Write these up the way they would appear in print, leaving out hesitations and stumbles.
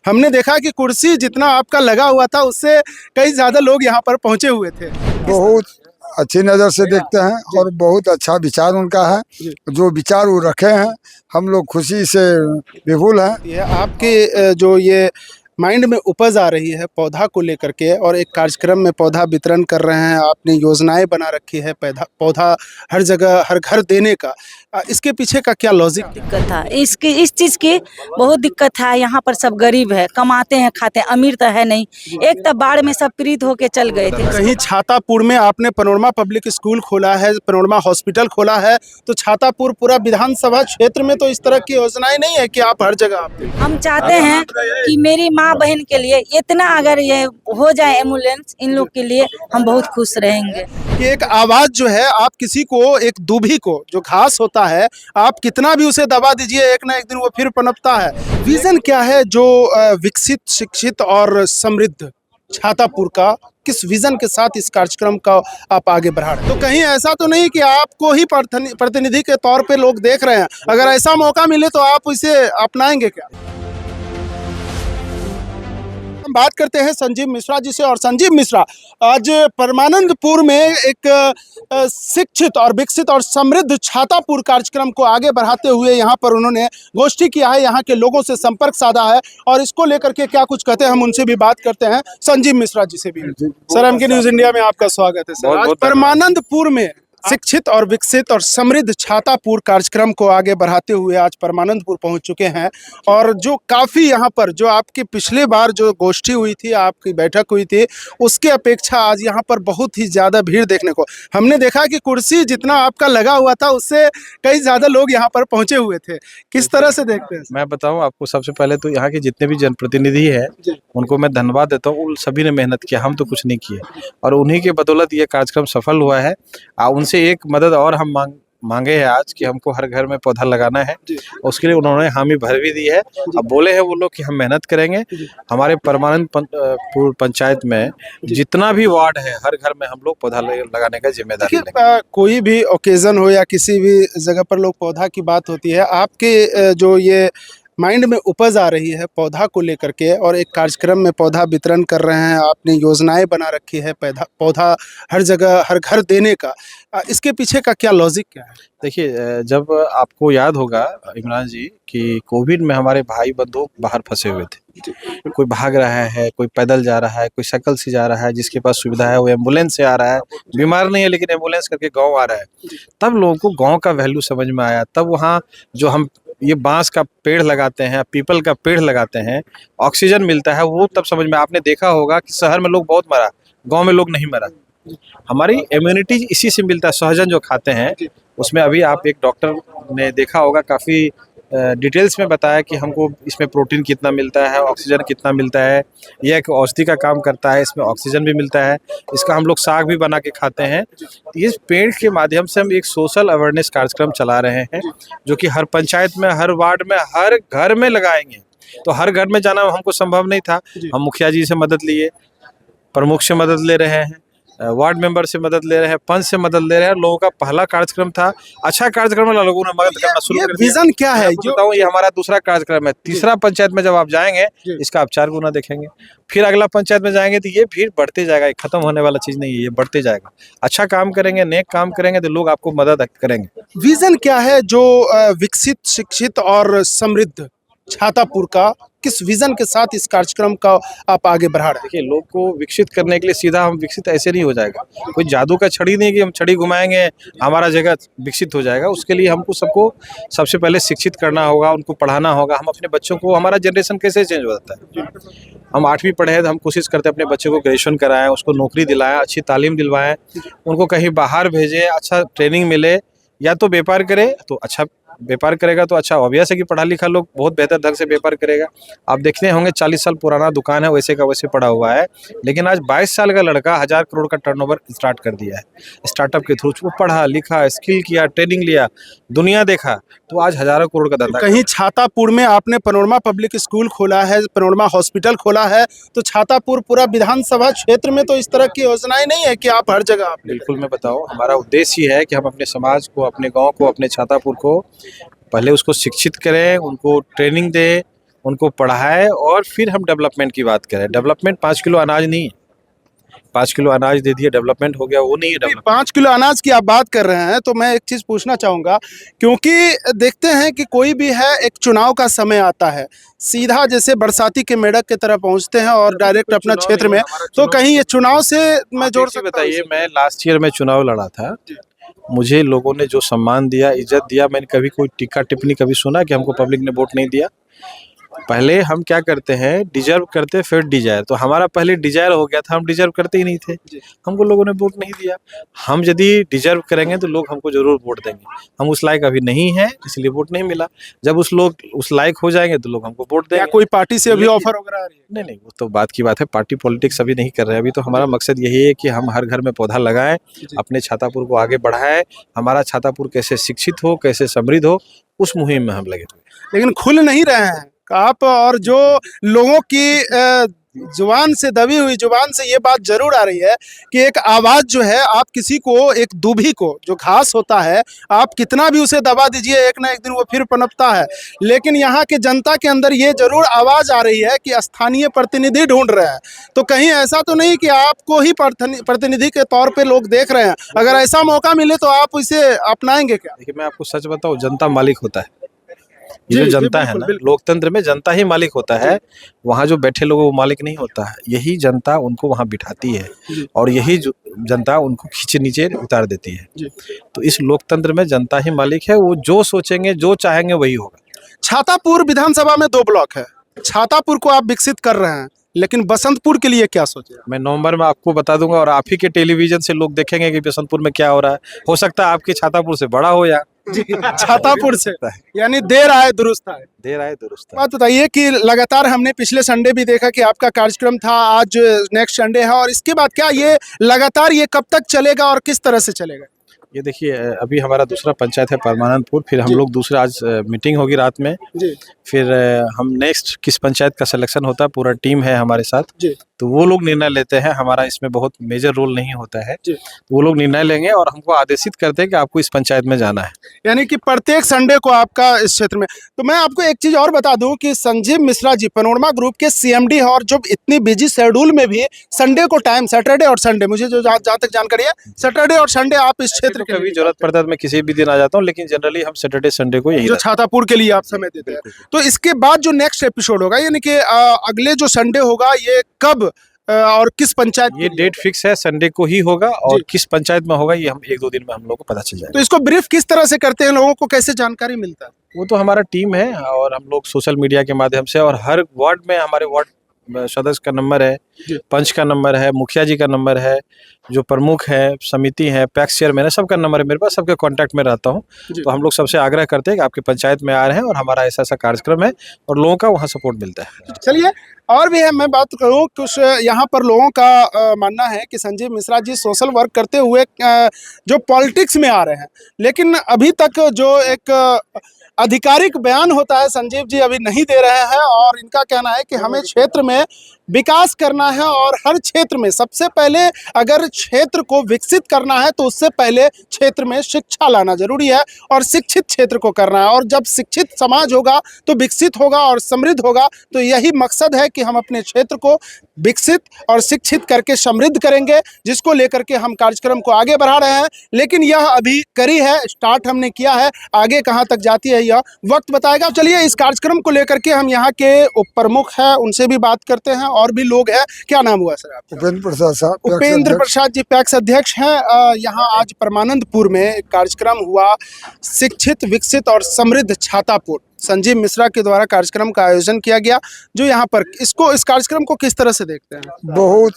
हमने देखा कि कुर्सी जितना आपका लगा हुआ था उससे कई ज्यादा लोग यहाँ पर पहुंचे हुए थे। बहुत अच्छी नज़र से देखते हैं और बहुत अच्छा विचार उनका है। जो विचार वो रखे हैं हम लोग खुशी से विपुल हैं। ये आपके जो ये माइंड में उपज आ रही है पौधा को लेकर के और एक कार्यक्रम में पौधा वितरण कर रहे हैं, आपने योजनाएं बना रखी है पौधा हर जगह हर घर देने का, इसके पीछे का क्या लॉजिक? दिक्कत था इस चीज की बहुत दिक्कत है। यहाँ पर सब गरीब है, कमाते हैं खाते हैं, अमीर तो है नहीं। एक तो बाढ़ में सब पीड़ित होके चल गए थे। कहीं छातापुर में आपने पैनोरमा पब्लिक स्कूल खोला है, पैनोरमा हॉस्पिटल खोला है, तो छातापुर पूरा विधानसभा क्षेत्र में तो इस तरह की योजनाएं नहीं है कि आप हर जगह आप हम चाहते हैं कि मेरी माँ बहन के लिए इतना अगर ये हो जाए एम्बुलेंस, इन लोग के लिए हम बहुत खुश रहेंगे। कि एक आवाज जो है, आप किसी को एक दूभी को जो घास होता है आप कितना भी उसे दबा दीजिए, एक ना एक दिन वो फिर पनपता है। विजन क्या है जो विकसित, शिक्षित और समृद्ध छातापुर का, किस विजन के साथ इस कार्यक्रम का आप आगे बढ़ा रहे हैं? तो कहीं ऐसा तो नहीं कि आपको ही प्रतिनिधि के तौर पे लोग देख रहे हैं, अगर ऐसा मौका मिले तो आप इसे अपनाएंगे क्या? हम बात करते हैं संजीव मिश्रा जी से। और संजीव मिश्रा, आज परमानंदपुर में एक शिक्षित और विकसित और समृद्ध छातापुर कार्यक्रम को आगे बढ़ाते हुए यहाँ पर उन्होंने गोष्ठी किया है, यहाँ के लोगों से संपर्क साधा है और इसको लेकर के क्या कुछ कहते हैं हम उनसे भी बात करते हैं। संजीव मिश्रा जी से भी। सर, एमके न्यूज इंडिया में आपका स्वागत है। सर, आज परमानंदपुर में शिक्षित और विकसित और समृद्ध छातापुर कार्यक्रम को आगे बढ़ाते हुए आज परमानंदपुर पहुंच चुके हैं और जो काफ़ी यहाँ पर जो आपकी पिछले बार जो गोष्ठी हुई थी, आपकी बैठक हुई थी, उसके अपेक्षा आज यहाँ पर बहुत ही ज़्यादा भीड़ देखने को हमने देखा कि कुर्सी जितना आपका लगा हुआ था उससे कई ज़्यादा लोग यहाँ पर पहुँचे हुए थे। किस तरह से देखते हैं? मैं बताऊं आपको, सबसे पहले तो यहाँ के जितने भी जनप्रतिनिधि हैं उनको मैं धन्यवाद देता हूँ। उन सभी ने मेहनत किया, हम तो कुछ नहीं किए और उन्हीं के बदौलत ये कार्यक्रम सफल हुआ है। उनसे एक मदद और हम मांगे हैं आज कि हमको हर घर में पौधा लगाना है। उसके लिए उन्होंने हामी भर भी दी है। अब बोले हैं वो लोग कि हम मेहनत करेंगे। हमारे परमानंदपुर पंचायत में जितना भी वार्ड है हर घर में हम लोग पौधा लगाने का जिम्मेदारी लेंगे। कोई भी ओकेजन हो या किसी भी जगह पर लोग पौधा की बात होती है, आपके जो ये माइंड में उपज आ रही है पौधा को लेकर के और एक कार्यक्रम में पौधा वितरण कर रहे हैं, आपने योजनाएं बना रखी है पौधा हर जगह हर घर देने का, इसके पीछे का क्या लॉजिक क्या है? देखिए, जब आपको याद होगा इमरान जी कि कोविड में हमारे भाई बंधु बाहर फंसे हुए थे, कोई भाग रहा है, कोई पैदल जा रहा है, कोई साइकिल से जा रहा है, जिसके पास सुविधा है वो एम्बुलेंस से आ रहा है, बीमार नहीं है लेकिन एम्बुलेंस करके गाँव आ रहा है। तब लोगों को गाँव का वैल्यू समझ में आया। तब वहाँ जो हम ये बांस का पेड़ लगाते हैं, पीपल का पेड़ लगाते हैं, ऑक्सीजन मिलता है, वो तब समझ में। आपने देखा होगा कि शहर में लोग बहुत मरा, गांव में लोग नहीं मरा। हमारी इम्यूनिटी इसी से मिलता है। सहजन जो खाते हैं उसमें, अभी आप एक डॉक्टर ने देखा होगा काफ़ी डिटेल्स में बताया कि हमको इसमें प्रोटीन कितना मिलता है, ऑक्सीजन कितना मिलता है। यह एक औषधि का काम करता है, इसमें ऑक्सीजन भी मिलता है। इसका हम लोग साग भी बना के खाते हैं। इस पेड़ के माध्यम से हम एक सोशल अवेयरनेस कार्यक्रम चला रहे हैं जो कि हर पंचायत में, हर वार्ड में, हर घर में लगाएंगे। तो हर घर में जाना हमको संभव नहीं था, हम मुखिया जी से मदद लिए, प्रमुख से मदद ले रहे हैं, वार्ड मेंबर से मदद ले रहे हैं, पंच से मदद ले रहे हैं। लोगों का पहला कार्यक्रम था, अच्छा कार्यक्रम है, लोगों ने मदद करना शुरू कर दिया। विजन क्या है? जो बताऊं, ये हमारा दूसरा कार्यक्रम है। तीसरा पंचायत में जब आप जाएंगे इसका आप 4 गुना देखेंगे। फिर अगला पंचायत में जाएंगे तो ये भीड़ बढ़ते जाएगा, खत्म होने वाला चीज नहीं है, ये बढ़ते जाएगा। अच्छा काम करेंगे, नेक काम करेंगे तो लोग आपको मदद करेंगे। विजन क्या है जो विकसित, शिक्षित और समृद्ध छातापुर का, किस विजन के साथ इस कार्यक्रम का आप आगे बढ़ा रहे हैं? देखिए, लोग को विकसित करने के लिए सीधा हम विकसित ऐसे नहीं हो जाएगा। कोई जादू का छड़ी नहीं कि हम छड़ी घुमाएंगे हमारा जगह विकसित हो जाएगा। उसके लिए हमको सबको सबसे पहले शिक्षित करना होगा, उनको पढ़ाना होगा। हम अपने बच्चों को, हमारा जनरेशन कैसे चेंज हो जाता है, हम 8वीं पढ़े हैं तो हम कोशिश करते हैं अपने बच्चे को ग्रेजुएशन कराएं, उसको नौकरी दिलाएं, अच्छी तालीम दिलवाएं, उनको कहीं बाहर भेजें, अच्छा ट्रेनिंग मिले। या तो व्यापार करे तो अच्छा व्यापार करेगा तो अच्छा, ऑब्वियस है कि पढ़ा लिखा लोग बहुत बेहतर ढंग से व्यापार करेगा। आप देखते होंगे 40 साल पुराना दुकान है, वैसे का वैसे पड़ा हुआ है, लेकिन आज 22 साल का लड़का 1000 करोड़ का टर्नओवर स्टार्ट कर दिया है स्टार्टअप के थ्रू। वो पढ़ा लिखा, स्किल किया, ट्रेनिंग लिया, दुनिया देखा, तो आज हजारों करोड़ का धंधा। कहीं छातापुर में आपने पैनोरमा पब्लिक स्कूल खोला है, पैनोरमा हॉस्पिटल खोला है, तो छातापुर पूरा विधानसभा क्षेत्र में तो इस तरह की योजनाएं नहीं है कि आप हर जगह आप। बिल्कुल, मैं बताऊं, हमारा उद्देश्य ये है कि हम अपने समाज को, अपने गांव को, अपने छातापुर को पहले उसको शिक्षित करें, उनको ट्रेनिंग दें, उनको पढ़ाएं और फिर हम डेवलपमेंट की बात करें। डेवलपमेंट 5 किलो अनाज नहीं है, 5 किलो अनाज दे दिए डेवलपमेंट हो गया, वो नहीं है डेवलपमेंट। 5 किलो अनाज की आप बात कर रहे हैं तो मैं एक चीज पूछना चाहूंगा, क्योंकि देखते हैं कि कोई भी है एक चुनाव का समय आता है, सीधा जैसे बरसाती के मेढक की तरह पहुंचते हैं और डायरेक्ट अपना क्षेत्र में, तो कहीं ये चुनाव से मैं जोड़ सकता हूं? बताइए, मैं लास्ट ईयर में चुनाव लड़ा था, मुझे लोगों ने जो सम्मान दिया, इज्जत दिया, मैंने कभी कोई टीका टिप्पणी कभी सुना कि हमको पब्लिक ने वोट नहीं दिया? पहले हम क्या करते हैं, डिजर्व करते फिर डिजायर। तो हमारा पहले डिजायर हो गया था, हम डिजर्व करते ही नहीं थे, हमको लोगों ने वोट नहीं दिया। हम यदि डिजर्व करेंगे तो लोग हमको जरूर वोट देंगे। हम उस लायक अभी नहीं है, इसलिए वोट नहीं मिला। जब उस लायक हो जाएंगे तो लोग हमको वोट क्या देंगे। कोई पार्टी से अभी ऑफर वगैरह आ रही है? नहीं, वो तो बात की बात है, पार्टी पॉलिटिक्स अभी नहीं कर रहे हैं। अभी तो हमारा मकसद यही है कि हम हर घर में पौधा लगाएं, अपने छातापुर को आगे बढ़ाएं, हमारा छातापुर कैसे शिक्षित हो, कैसे समृद्ध हो, उस मुहिम में हम लगे हुए हैं। लेकिन खुल नहीं रहे हैं आप, और जो लोगों की जुबान से दबी हुई जुबान से ये बात जरूर आ रही है कि एक आवाज जो है, आप किसी को, एक दूभी को, जो घास होता है, आप कितना भी उसे दबा दीजिए, एक ना एक दिन वो फिर पनपता है। लेकिन यहाँ के जनता के अंदर ये जरूर आवाज आ रही है कि स्थानीय प्रतिनिधि ढूंढ रहे हैं। तो कहीं ऐसा तो नहीं कि आपको ही प्रतिनिधि के तौर पे लोग देख रहे हैं? अगर ऐसा मौका मिले तो आप इसे अपनाएंगे क्या? देखिए, मैं आपको सच बताऊं, जनता मालिक होता है। ये जी, जो जी, जनता है बिल्कुल, ना, बिल्कुल। लोकतंत्र में जनता ही मालिक होता है। वहाँ जो बैठे लोग वो मालिक नहीं होता है, यही जनता उनको वहाँ बिठाती है और यही जनता उनको खींचे नीचे उतार देती है। जी। तो इस लोकतंत्र में जनता ही मालिक है, वो जो सोचेंगे, जो चाहेंगे वही होगा। छातापुर विधानसभा में 2 ब्लॉक है, छातापुर को आप विकसित कर रहे हैं, लेकिन बसंतपुर के लिए क्या सोचे? मैं नवंबर में आपको बता दूंगा और आप ही के टेलीविजन से लोग देखेंगे कि बसंतपुर में क्या हो रहा है। हो सकता है आपके छातापुर से बड़ा हो या छातापुर से, यानी देर आए दुरुस्त आए। देर आए दुरुस्त आए। बात बताइए कि लगातार हमने पिछले संडे भी देखा कि आपका कार्यक्रम था, आज नेक्स्ट संडे है, और इसके बाद क्या ये लगातार ये कब तक चलेगा और किस तरह से चलेगा? ये देखिए, अभी हमारा दूसरा पंचायत है परमानंदपुर, फिर हम लोग दूसरा आज मीटिंग होगी रात में, जी फिर हम नेक्स्ट किस पंचायत का सिलेक्शन होता है, पूरा टीम है हमारे साथ, जी तो वो लोग निर्णय लेते हैं। हमारा इसमें बहुत मेजर रोल नहीं होता है, जी। तो वो लोग निर्णय लेंगे और हमको आदेशित करते हैं कि आपको इस पंचायत में जाना है। यानी कि प्रत्येक संडे को आपका इस क्षेत्र में। तो मैं आपको एक चीज और बता दूं कि संजीव मिश्रा जी पैनोरमा ग्रुप के सीएमडी हैं, और जो इतनी बिजी शेड्यूल में भी संडे को टाइम, सैटरडे और संडे, मुझे जो जहाँ तक जानकारी है, सैटरडे और संडे आप इस क्षेत्र के कभी लिए जरूरत पड़ता है तो मैं किसी भी दिन आ जाता हूँ, लेकिन जनरली हम सैटरडे संडे को यही जो छातापुर के लिए आप समय देते हैं। तो इसके बाद जो नेक्स्ट एपिसोड होगा, यानी कि अगले जो संडे होगा, ये कब और किस पंचायत ये के लिए डेट फिक्स है, संडे को ही होगा और किस पंचायत में होगा ये हम 1-2 दिन में हम लोग को पता चल जाएगा। तो इसको ब्रीफ किस तरह से करते हैं, लोगों को कैसे जानकारी मिलता है? वो तो हमारा टीम है और हम लोग सोशल मीडिया के माध्यम से, और हर वार्ड में हमारे वार्ड सदस्य का नंबर है, पंच का नंबर है, मुखिया जी का नंबर है, जो प्रमुख है, समिति है, पैक्स चेयरमैन है, सबका नंबर है मेरे पास, सबके कांटेक्ट में रहता हूँ। तो हम लोग सबसे आग्रह करते हैं कि आपके पंचायत में आ रहे हैं और हमारा ऐसा ऐसा कार्यक्रम है, और लोगों का वहाँ सपोर्ट मिलता है। चलिए, और भी है, मैं बात करूँ कुछ यहाँ पर लोगों का मानना है कि संजीव मिश्रा जी सोशल वर्क करते हुए जो पॉलिटिक्स में आ रहे हैं, लेकिन अभी तक जो एक आधिकारिक बयान होता है संजीव जी अभी नहीं दे रहे हैं, और इनका कहना है कि हमें क्षेत्र में विकास करना है, और हर क्षेत्र में सबसे पहले अगर क्षेत्र को विकसित करना है तो उससे पहले क्षेत्र में शिक्षा लाना जरूरी है, और शिक्षित क्षेत्र को करना है। और जब शिक्षित समाज होगा तो विकसित होगा और समृद्ध होगा। तो यही मकसद है कि हम अपने क्षेत्र को विकसित और शिक्षित करके समृद्ध करेंगे, जिसको लेकर के हम कार्यक्रम को आगे बढ़ा रहे हैं। लेकिन यह अभी करी है, स्टार्ट हमने किया है, आगे कहाँ तक जाती है यह वक्त बताएगा। चलिए, इस कार्यक्रम को लेकर के हम यहाँ के उप प्रमुख हैं, उनसे भी बात करते हैं, और भी लोग हैं। क्या नाम हुआ सर आपका? उपेंद्र प्रसाद साहब। उपेंद्र प्रसाद जी पैक्स अध्यक्ष हैं। यहाँ आज परमानंदपुर में एक कार्यक्रम हुआ, शिक्षित, विकसित और समृद्ध छातापुर। संजीव मिश्रा के द्वारा कार्यक्रम का आयोजन किया गया। जो यहाँ पर इस कार्यक्रम को किस तरह से देखते हैं? बहुत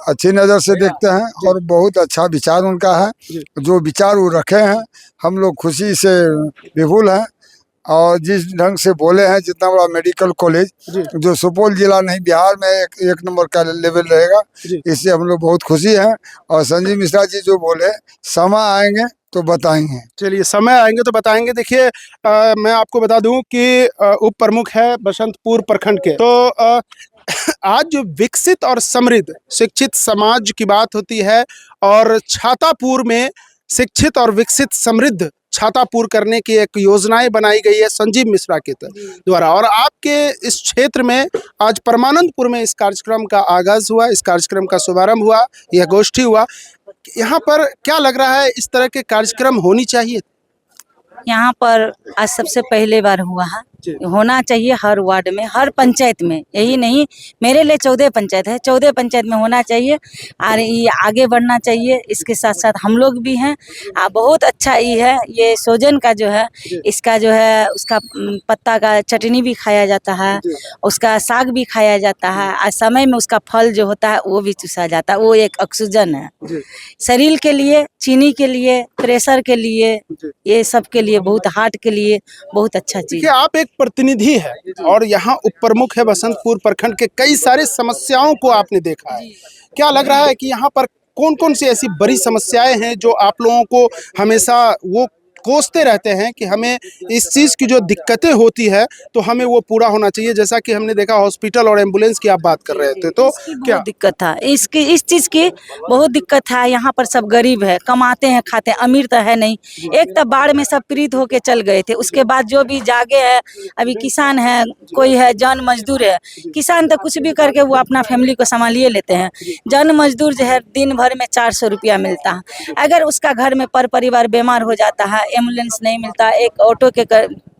अच्छी नज़र से देखते हैं और बहुत अच्छा विचार उनका है। जो विचार वो रखे हैं, हम लोग खुशी से विपुल हैं। और जिस ढंग से बोले हैं, जितना बड़ा मेडिकल कॉलेज जो सुपौल जिला नहीं बिहार में एक नंबर का लेवल रहेगा, इससे हम लोग बहुत खुशी हैं। और संजीव मिश्रा जी जो बोले, समय आएंगे तो बताएंगे। चलिए, समय आएंगे तो बताएंगे। देखिए, मैं आपको बता दूं कि उप प्रमुख है बसंतपुर प्रखंड के। तो आज जो विकसित और समृद्ध शिक्षित समाज की बात होती है, और छातापुर में शिक्षित और विकसित समृद्ध छातापुर करने की एक योजनाएं बनाई गई है संजीव मिश्रा के द्वारा, और आपके इस क्षेत्र में आज परमानंदपुर में इस कार्यक्रम का आगाज हुआ, इस कार्यक्रम का शुभारंभ हुआ, यह गोष्ठी हुआ। यहाँ पर क्या लग रहा है, इस तरह के कार्यक्रम होनी चाहिए? यहाँ पर आज सबसे पहले बार हुआ है, होना चाहिए हर वार्ड में, हर पंचायत में, यही नहीं मेरे लिए 14 पंचायत है, 14 पंचायत में होना चाहिए और ये आगे बढ़ना चाहिए। इसके साथ साथ हम लोग भी हैं, बहुत अच्छा ये है, ये सोजन का जो है, इसका जो है उसका पत्ता का चटनी भी खाया जाता है, उसका साग भी खाया जाता है, आज समय में उसका फल जो होता है वो भी चूसा जाता है, वो एक ऑक्सीजन है शरीर के लिए, चीनी के लिए, प्रेशर के लिए, ये सब के लिए, बहुत हार्ट के लिए बहुत अच्छा चीज है। आप एक प्रतिनिधि है और यहाँ उप प्रमुख है बसंतपुर प्रखंड के, कई सारे समस्याओं को आपने देखा है। क्या लग रहा है कि यहाँ पर कौन कौन सी ऐसी बड़ी समस्याएं हैं जो आप लोगों को हमेशा वो कोसते रहते हैं कि हमें इस चीज़ की जो दिक्कतें होती है तो हमें वो पूरा होना चाहिए? जैसा कि हमने देखा हॉस्पिटल और एम्बुलेंस की आप बात कर रहे थे, तो क्या दिक्कत था इसकी, इस चीज की बहुत दिक्कत है। यहाँ पर सब गरीब है, कमाते हैं खाते हैं, अमीर तो है नहीं। एक तो बाढ़ में सब पीड़ित होके चल गए थे, उसके बाद जो भी जागे है, अभी किसान है, कोई है जन मजदूर है, किसान तो कुछ भी करके वो अपना फैमिली को संभालिए लेते हैं। जन मजदूर जो है दिन भर में 400 रुपया मिलता है, अगर उसका घर में पर परिवार बीमार हो जाता है, एम्बुलेंस नहीं मिलता, एक ऑटो के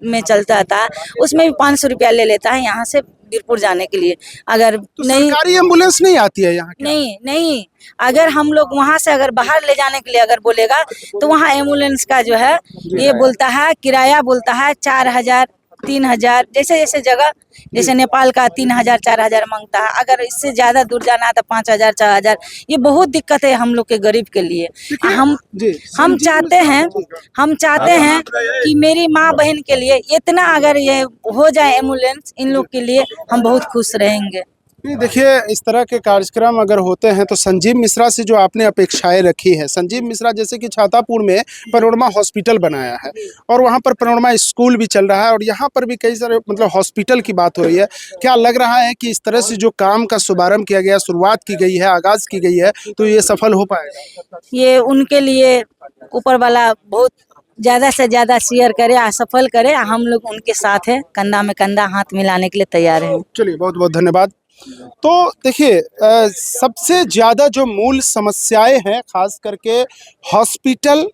में चलता था, उसमें भी 500 रुपया ले लेता है यहाँ से बीरपुर जाने के लिए। अगर तो नहीं, सरकारी एम्बुलेंस नहीं आती है यहाँ? नहीं, अगर हम लोग वहाँ से अगर बाहर ले जाने के लिए अगर बोलेगा तो वहाँ एम्बुलेंस का जो है ये बोलता है, किराया बोलता है 4000 3000, जैसे जैसे जगह, जैसे नेपाल का 3000 4000 मांगता है। अगर इससे ज्यादा दूर जाना है तो 5000 4000। ये बहुत दिक्कत है हम लोग के गरीब के लिए। हम चाहते हैं कि मेरी माँ बहन के लिए इतना अगर ये हो जाए एम्बुलेंस, इन लोग के लिए हम बहुत खुश रहेंगे। नहीं, देखिए इस तरह के कार्यक्रम अगर होते हैं तो संजीव मिश्रा से जो आपने अपेक्षाएं रखी है, संजीव मिश्रा जैसे कि छातापुर में पैनोरमा हॉस्पिटल बनाया है और वहां पर पैनोरमा स्कूल भी चल रहा है और यहाँ पर भी कई सारे मतलब हॉस्पिटल की बात हो रही है। क्या लग रहा है कि इस तरह से जो काम का शुभारंभ किया गया, शुरुआत की गई है, आगाज की गई है, तो ये सफल हो पाएगा? ये उनके लिए ऊपर वाला बहुत ज्यादा से ज्यादा शेयर करे, सफल करे। हम लोग उनके साथ है, कंधा में कंधा हाथ मिलाने के लिए तैयार है। चलिए, बहुत बहुत धन्यवाद। तो देखिए, सबसे ज़्यादा जो मूल समस्याएं हैं खास करके हॉस्पिटल,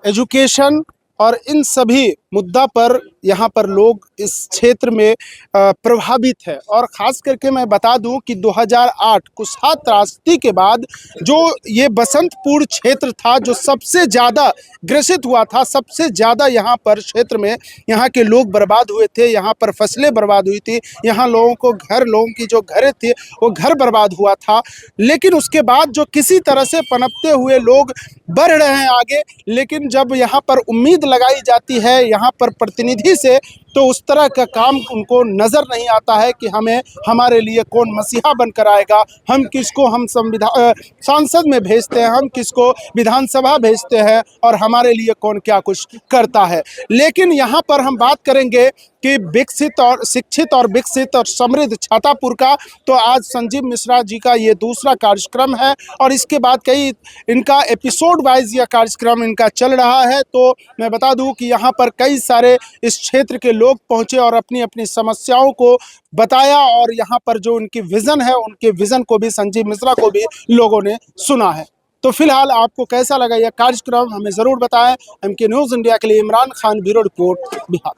एजुकेशन और इन सभी मुद्दा पर यहाँ पर लोग इस क्षेत्र में प्रभावित है। और ख़ास करके मैं बता दूं कि 2008 कुशहा त्रासदी के बाद जो ये बसंतपुर क्षेत्र था जो सबसे ज़्यादा ग्रसित हुआ था, सबसे ज़्यादा यहाँ पर क्षेत्र में यहाँ के लोग बर्बाद हुए थे, यहाँ पर फसलें बर्बाद हुई थी, यहाँ लोगों को लोगों की जो घरें थे वो घर बर्बाद हुआ था। लेकिन उसके बाद जो किसी तरह से पनपते हुए लोग बढ़ रहे हैं आगे, लेकिन जब यहाँ पर उम्मीद लगाई जाती है यहाँ पर प्रतिनिधि से, तो उस तरह का काम उनको नज़र नहीं आता है कि हमें हमारे लिए कौन मसीहा बनकर आएगा, हम किसको हम सांसद में भेजते हैं, हम किसको विधानसभा भेजते हैं और हमारे लिए कौन क्या कुछ करता है। लेकिन यहाँ पर हम बात करेंगे कि विकसित और शिक्षित और विकसित और समृद्ध छातापुर का, तो आज संजीव मिश्रा जी का ये दूसरा कार्यक्रम है और इसके बाद कई इनका एपिसोड वाइज यह कार्यक्रम इनका चल रहा है। तो मैं बता दूं कि यहाँ पर कई सारे इस क्षेत्र के लोग पहुँचे और अपनी अपनी समस्याओं को बताया और यहाँ पर जो उनकी विज़न है, उनके विज़न को भी संजीव मिश्रा को भी लोगों ने सुना है। तो फिलहाल आपको कैसा लगा यह कार्यक्रम हमें ज़रूर बताएं। MK न्यूज़ इंडिया के लिए इमरान खान, ब्यूरो रिपोर्ट, बिहार।